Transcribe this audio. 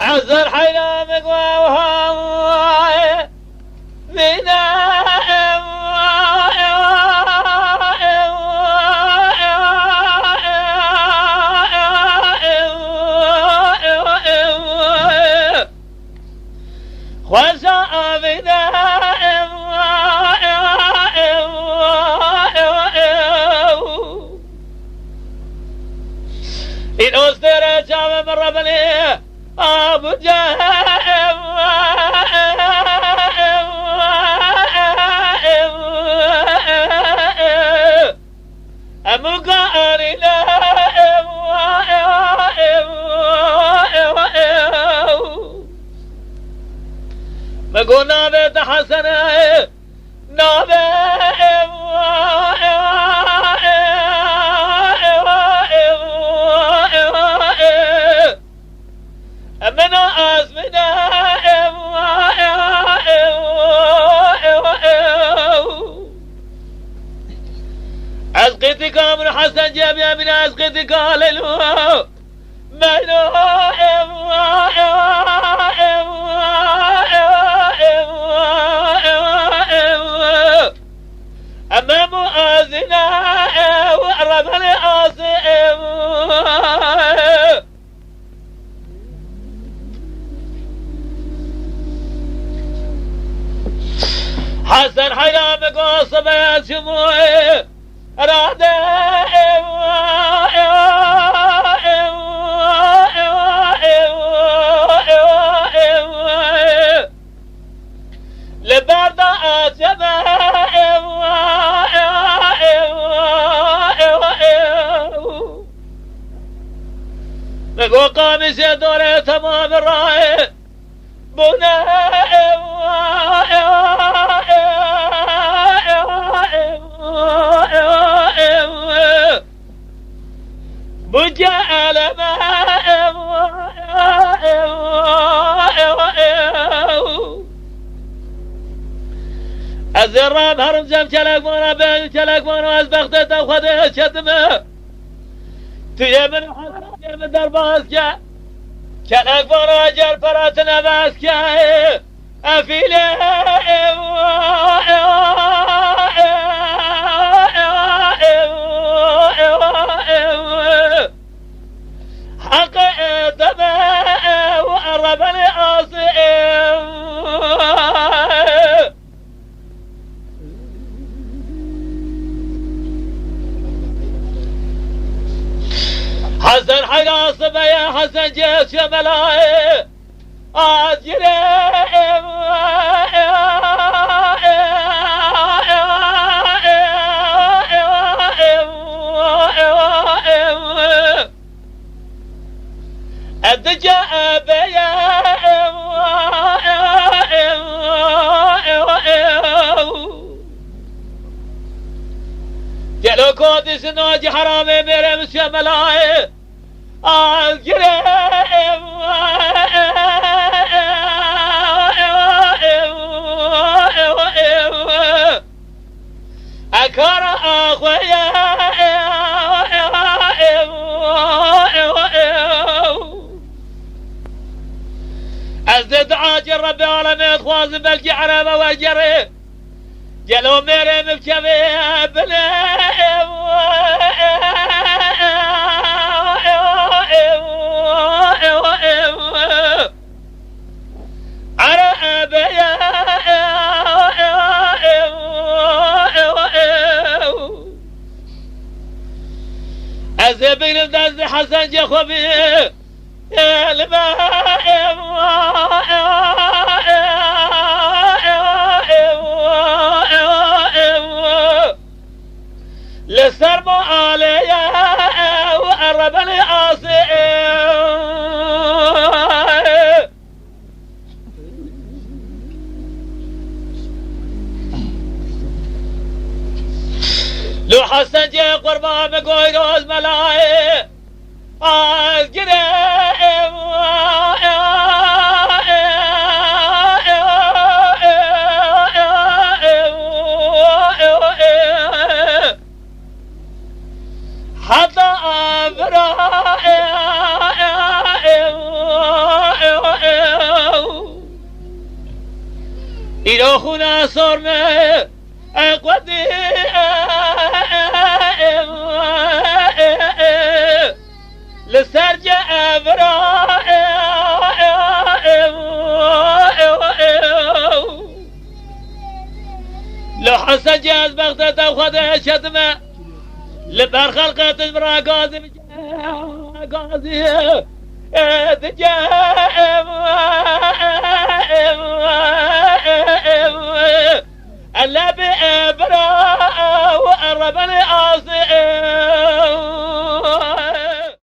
عزر حيلامك وهواي فينا خزا فينا إن أصدر جامع من ربني أبو جهم أمو قارنا مقولنا بيت حسنة نابه من أزمنا أسقيتك من حسن جميع من أسقيتك للو منو أمام أزنا وأرمل أصيم حسن حيامك وصبيت شموعي رادة لبردة أسيبه نقول قامس دوري تمام الرأي بنا بجعل الزرام هرم جم چلک مانا بین چلک مانا از بخت خود شدمه توی من حسن در باز که چلک مانا جر پرات نباز که افیله حق دمه وقرب الأصيم حسن حراس يا حسن جيش يا ملاي أجريم الدجا بيا جلو كودي سنوجي حرامي ميري مسيا ملاي الجريم أكار أخويا أزدد عاجر ربي العالمين خوازم بلقي عرامة وجري جلو ميري مبكبي بلي أزبين دازي حسن جخوبي يا الماء للسرم عليا وقرب الأصيم لو حسن جي قربان مقوي روز ملاي الجريم حتى أبرا ایرو خونه سرمه اقوادی لسرج ابرا لحسن جاز بغداد وخذ شتمه لبر خلقت برا غازي غازي تجاه